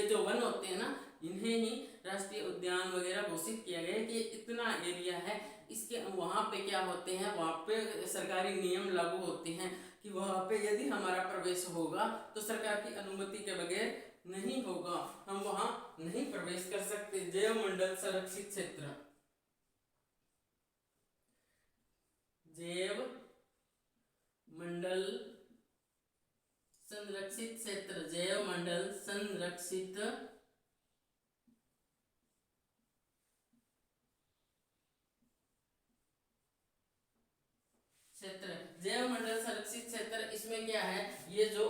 जो वन होते हैं ना, इन्हें ही राष्ट्रीय उद्यान वगैरह घोषित किया गया है कि इतना एरिया है। इसके वहाँ पे क्या होते हैं, वहाँ पे सरकारी नियम लागू होते हैं कि वहाँ पे यदि हमारा प्रवेश होगा तो सरकार की अनुमति के बगैर नहीं होगा, हम वहाँ नहीं प्रवेश कर सकते। जैव मंडल संरक्षित क्षेत्र, जैव मंडल संरक्षित क्षेत्र, जैव मंडल संरक्षित क्षेत्र, जैव मंडल संरक्षित क्षेत्र। इसमें क्या है, ये जो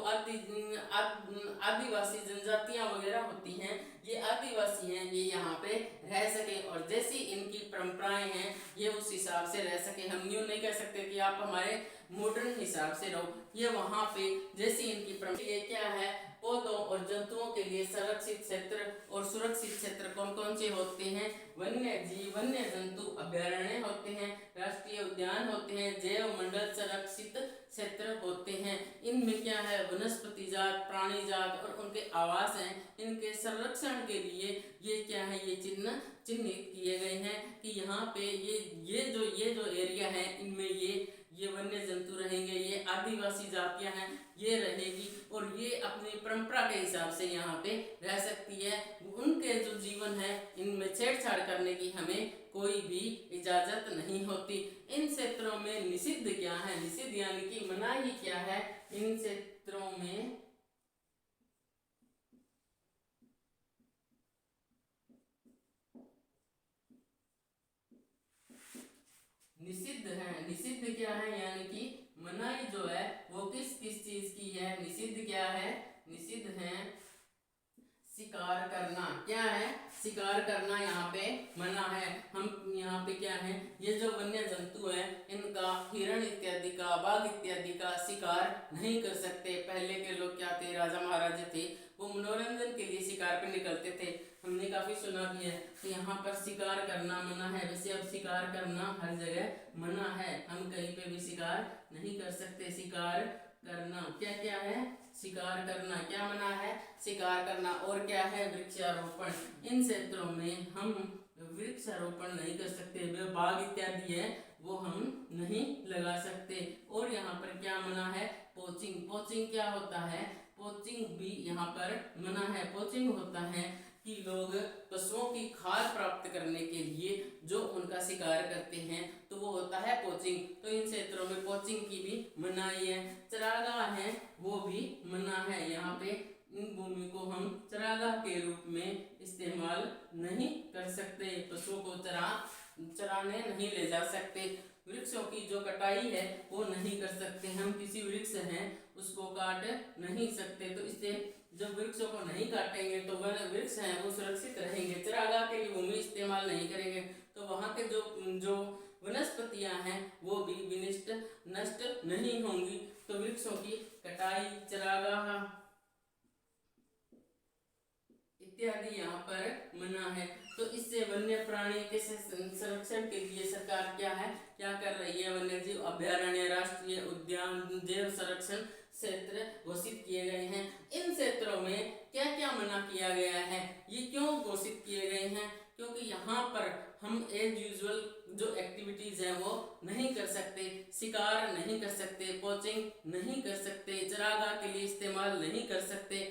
आदिवासी जनजातियां वगैरह होती हैं, ये आदिवासी हैं, ये यहाँ पे रह सके और जैसी इनकी परंपराएं हैं ये उस हिसाब से रह सके। हम यूँ नहीं कह सकते कि आप हमारे मॉडर्न हिसाब से रहो, ये वहाँ पे जैसी इनकी परंपरा। ये क्या है, पौधों और जंतुओं के लिए संरक्षित क्षेत्र और सुरक्षित क्षेत्र कौन कौन से होते हैं? वन्य जीव, वन्य जंतु अभयारण्य होते हैं, राष्ट्रीय उद्यान होते हैं, जैव मंडल संरक्षित क्षेत्र होते हैं। इनमें क्या है, वनस्पति जात, प्राणी जात और उनके आवास हैं, इनके संरक्षण के लिए ये क्या है, ये चिन्हित किए गए हैं कि यहाँ पे ये जो एरिया है, इनमें ये वन्य जंतु रहेंगे, ये आदिवासी जातियां हैं, ये रहेगी और ये अपनी परंपरा के हिसाब से यहाँ पे रह सकती है। उनके जो जीवन है इनमें छेड़छाड़ करने की हमें कोई भी इजाजत नहीं होती। इन क्षेत्रों में निषिद्ध क्या है? निषिद्ध यानी कि मनाही क्या है? इन क्षेत्रों में निषिद्ध है। निषिद्ध क्या है? यानी कि मनाही जो है वो किस किस चीज की है? निषिद्ध क्या है? निषिद्ध है शिकार करना। क्या है? शिकार करना यहाँ पे मना है। हम यहाँ पे क्या है, ये जो वन्य जंतु है इनका हिरण इत्यादि का, बाघ इत्यादि का शिकार नहीं कर सकते। पहले के लोग क्या थे, राजा महाराजा थे, वो मनोरंजन के लिए शिकार पे निकलते थे। हमने काफी सुना भी है कि यहाँ पर शिकार करना मना है। वैसे अब शिकार करना हर जगह मना है, हम कहीं पे भी शिकार नहीं कर सकते। शिकार करना क्या क्या है? शिकार करना क्या मना है? शिकार करना। और क्या है? वृक्षारोपण। इन क्षेत्रों में हम वृक्षारोपण नहीं कर सकते। बाग इत्यादि है वो हम नहीं लगा सकते। और यहाँ पर क्या मना है? पोचिंग। पोचिंग क्या होता है? पोचिंग भी यहाँ पर मना है। पोचिंग होता है कि लोग पशुओं की खाल प्राप्त करने के लिए जो उनका शिकार करते हैं तो वो होता है पोचिंग। तो इन क्षेत्रों में पोचिंग की भी मनाही है। चरागाह है वो भी मना है। यहाँ पे इन भूमि को हम चरागाह के रूप में इस्तेमाल नहीं कर सकते। पशुओं को चराने नहीं ले जा सकते। वृक्षों की जो कटाई है वो नहीं कर सकते। हम किसी वृक्ष हैं उसको काट नहीं सकते। तो इससे जब वृक्षों को नहीं काटेंगे तो वह वृक्ष हैं वो सुरक्षित रहेंगे। चरागाह के लिए भूमि इस्तेमाल नहीं करेंगे तो वहाँ के जो वनस्पतियां हैं वो भी विनिष्ट नष्ट नहीं होंगी। तो वृक्षों की कटाई, चरागाह इत्यादि यहाँ पर मना है। तो इससे वन्य प्राणी के संरक्षण के लिए सरकार क्या कर रही है, वन्य जीव अभ्यारण्य, राष्ट्रीय उद्यान, जैव संरक्षण क्षेत्र घोषित किए गए हैं। इन क्षेत्रों में क्या क्या मना किया गया है, ये क्यों घोषित किए गए हैं? क्योंकि यहाँ पर हम एज यूजुअल जो एक्टिविटीज हैं वो नहीं कर सकते, शिकार नहीं कर सकते, पोचिंग नहीं कर सकते, चरागाह के लिए इस्तेमाल नहीं कर सकते।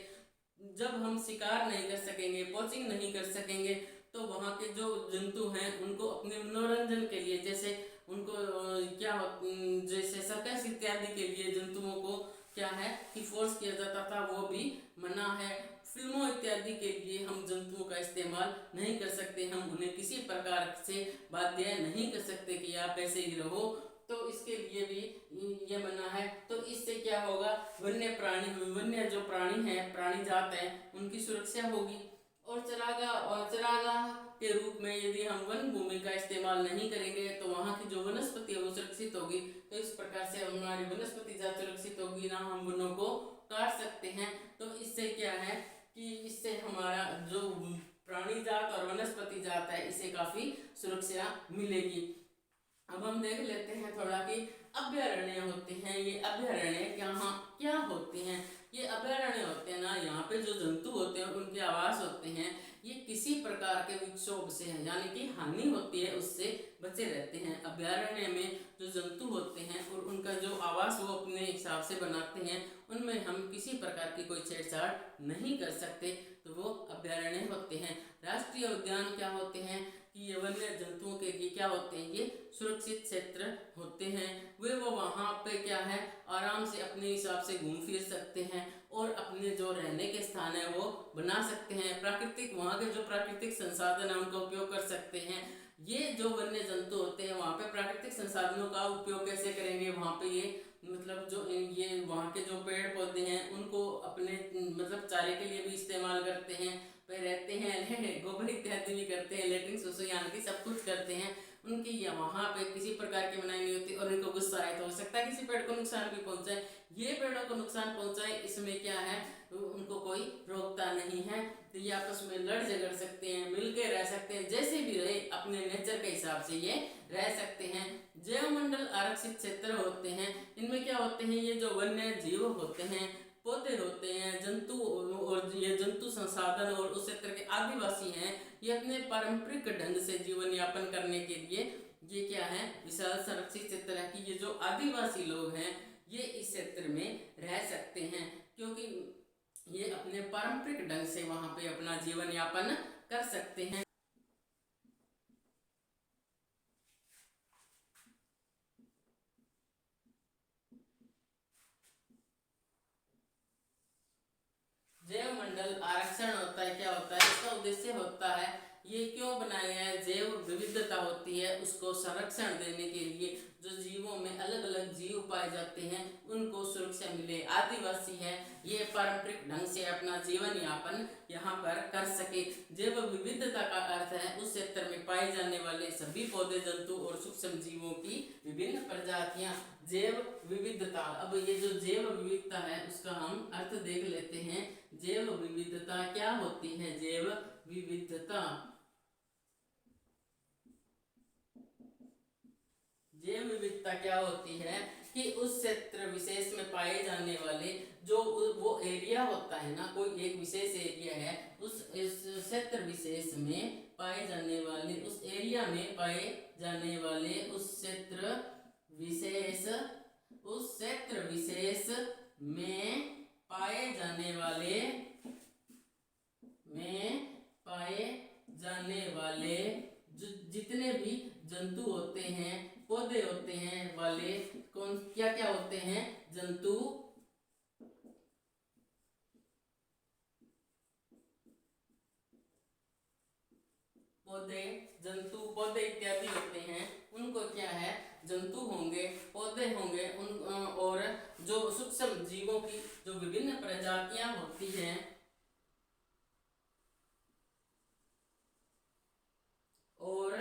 जब हम शिकार नहीं कर सकेंगे, पोचिंग नहीं कर सकेंगे, तो वहाँ के जो जंतु हैं उनको अपने मनोरंजन के लिए, जैसे उनको जैसे सर्कस इत्यादि के लिए जंतुओं को क्या है कि फोर्स किया जाता था, वो भी मना है। फिल्मों इत्यादि के लिए हम जंतुओं का इस्तेमाल नहीं कर सकते, हम उन्हें किसी प्रकार से बाध्य नहीं कर सकते कि आप ऐसे ही रहो, तो इसके लिए भी ये मना है। तो इससे क्या होगा, वन्य जो प्राणी हैं, प्राणी जात हैं, उनकी सुरक्षा होगी। और चरागाह के रूप में यदि हम वन भूमि का इस्तेमाल नहीं करेंगे तो वहाँ की जो वनस्पति है वो सुरक्षित होगी। तो इस प्रकार से हमारी वनस्पति जात सुरक्षित होगी, ना हम वनों को काट सकते हैं। तो इससे क्या है कि इससे हमारा जो प्राणी जात और वनस्पति जात है इसे काफी सुरक्षा मिलेगी। अब हम देख लेते हैं थोड़ा कि अभ्यारण्य होते हैं, ये अभ्यारण्य क्या होते हैं। ये अभ्यारण्य होते हैं ना, यहाँ पे जो जंतु होते हैं उनके आवास होते हैं, ये किसी प्रकार के विक्षोभ से है, यानी कि हानि होती है उससे बचे रहते हैं। अभ्यारण्य में जो जंतु होते हैं और उनका जो आवास वो अपने हिसाब से बनाते हैं, उनमें हम किसी प्रकार की कोई छेड़छाड़ नहीं कर सकते, तो वो अभ्यारण्य होते हैं। राष्ट्रीय उद्यान क्या होते हैं कि ये वन्य जंतुओं के लिए क्या होते हैं, ये सुरक्षित क्षेत्र होते हैं। वो वहाँ पे क्या है आराम से अपने हिसाब से घूम फिर सकते हैं और अपने जो रहने के स्थान है वो बना सकते हैं। प्राकृतिक वहाँ के जो प्राकृतिक संसाधन है उनका उपयोग कर सकते हैं। ये जो वन्य जंतु होते हैं वहाँ पे प्राकृतिक संसाधनों का उपयोग कैसे करेंगे, वहाँ पे ये मतलब जो ये वहाँ के जो पेड़ पौधे हैं उनको अपने मतलब चारे के लिए भी इस्तेमाल करते हैं, पे रहते हैं, गोबर इत्यादि भी करते हैं, लेट्रिन सुसु यानी कि सब कुछ करते हैं। उनकी वहाँ पे किसी प्रकार की मनाही नहीं होती और इनको गुस्सा आए तो हो सकता है किसी पेड़ को नुकसान भी पहुँचाए। ये पेड़ों को नुकसान पहुँचाए इसमें क्या है, उनको कोई रोकता नहीं है। तो ये आपस में लड़ झगड़ सकते हैं, मिलके रह सकते हैं, जैसे भी रहे अपने नेचर के हिसाब से ये रह सकते हैं। जैव मंडल आरक्षित क्षेत्र होते हैं, इनमें क्या होते हैं, ये जो वन्य जीव होते हैं, पौधे होते हैं, जंतु और ये जंतु संसाधन और उस क्षेत्र के आदिवासी हैं, ये अपने पारंपरिक ढंग से जीवन यापन करने के लिए ये क्या है विशाल संरक्षित क्षेत्र है कि ये जो आदिवासी लोग हैं ये इस क्षेत्र में रह सकते हैं, क्योंकि ये अपने पारंपरिक ढंग से वहां पे अपना जीवन यापन कर सकते हैं। जैव मंडल आरक्षण होता है, क्या होता है, इसका उद्देश्य होता है ये क्यों बनाया गया है, जैव विविधता होती है उसको संरक्षण देने के लिए, जो जीवों में अलग अलग जीव पाए जाते हैं उनको सुरक्षा मिले। आदिवासी है ये पारंपरिक ढंग से अपना जीवन यापन यहाँ पर कर सके। जैव विविधता का अर्थ है उस क्षेत्र में पाए जाने वाले सभी पौधे, जंतु और सूक्ष्म जीवों की विभिन्न प्रजातियां। जैव विविधता, अब ये जो जैव विविधता है उसका हम अर्थ देख लेते हैं। जैव विविधता क्या होती है, जैव विविधता, जैव विविधता क्या होती है कि उस क्षेत्र विशेष में पाए जाने वाले जो वो एरिया होता है ना, कोई एक विशेष एरिया है, उस क्षेत्र विशेष में पाए जाने वाले, उस एरिया में पाए जाने वाले, उस क्षेत्र विशेष में पाए जाने वाले जितने भी जंतु होते हैं, पौधे होते हैं वाले, कौन क्या क्या होते हैं, जंतु, पौधे, जंतु, पौधे इत्यादि होते हैं, उनको क्या है जंतु होंगे, पौधे होंगे, उन और जो सूक्ष्म जीवों की जो विभिन्न प्रजातियां होती हैं और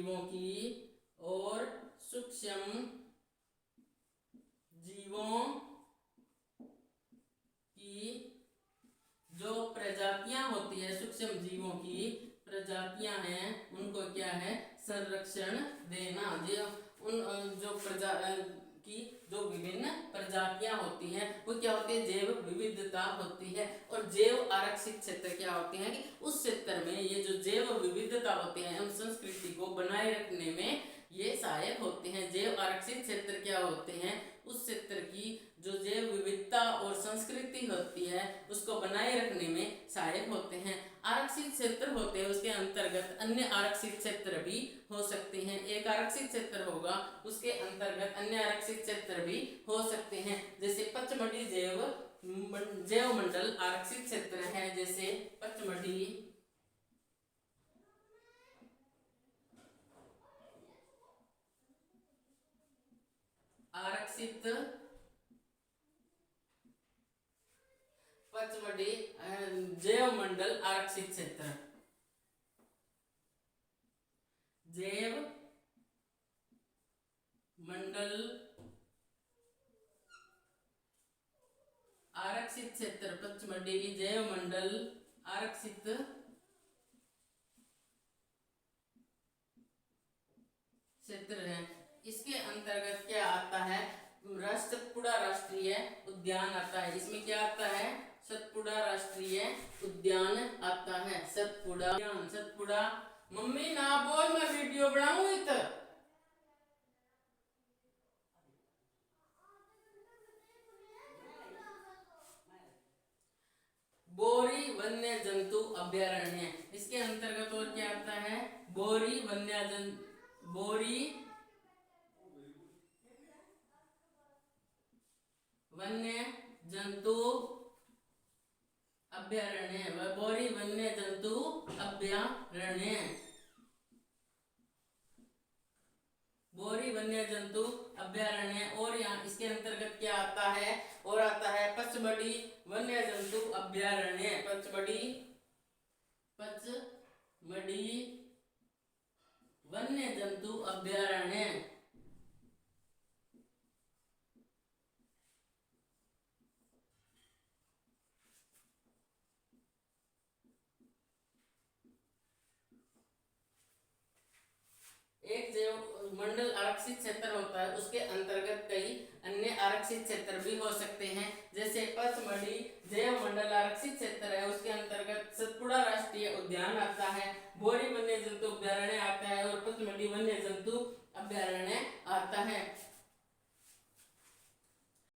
जीवों की और सूक्ष्म जीवों की जो प्रजातियां होती है, सूक्ष्म जीवों की प्रजातियां हैं, उनको क्या है, संरक्षण देना। जो उन जो प्रजा की जो विभिन्न प्रजातियां होती हैं वो क्या होती है, जैव विविधता होती है। और जैव आरक्षित क्षेत्र क्या होते हैं कि उस क्षेत्र में ये जो जैव विविधता होती है उन संस्कृति को बनाए रखने में ये सहायक होते हैं। जैव आरक्षित क्षेत्र क्या होते हैं, उस क्षेत्र की जो जैव विविधता और संस्कृति होती है उसको बनाए रखने में सहायक होते हैं। आरक्षित क्षेत्र होते हैं उसके अंतर्गत अन्य आरक्षित क्षेत्र भी हो सकते हैं। एक आरक्षित क्षेत्र होगा उसके अंतर्गत अन्य आरक्षित क्षेत्र भी हो सकते हैं। जैसे पचमढ़ी जैव मंडल आरक्षित क्षेत्र है, जैसे पचमढ़ी आरक्षित पचमढ़ी जैव मंडल आरक्षित क्षेत्र, जैव मंडल आरक्षित क्षेत्र, पचमढ़ी जैव मंडल आरक्षित क्षेत्र है। इसके अंतर्गत क्या आता है, सतपुड़ा राष्ट्रीय उद्यान आता है। इसमें क्या आता है, सतपुड़ा राष्ट्रीय उद्यान आता है। सतपुड़ा मम्मी ना बोल, मैं वीडियो बनाऊं इधर। बोरी वन्य जंतु अभयारण्य, इसके अंतर्गत और क्या आता है, बोरी वन्य जंतु अभयारण्य, बोरी वन्य जंतु अभयारण्य, बोरी वन्य जंतु अभयारण्य। और यहाँ इसके अंतर्गत क्या आता है, और आता है पचमढ़ी वन्य जंतु अभयारण्य, पचमढ़ी वन्य जंतु अभयारण्य। एक जैव मंडल आरक्षित क्षेत्र होता है उसके अंतर्गत कई अन्य आरक्षित क्षेत्र भी हो सकते हैं। जैसे पचमढ़ी जैव मंडल आरक्षित क्षेत्र है उसके अंतर्गत सतपुड़ा राष्ट्रीय उद्यान आता है, बोरी वन्य जंतु अभयारण्य आता है और पचमढ़ी वन्य जंतु अभयारण्य आता है।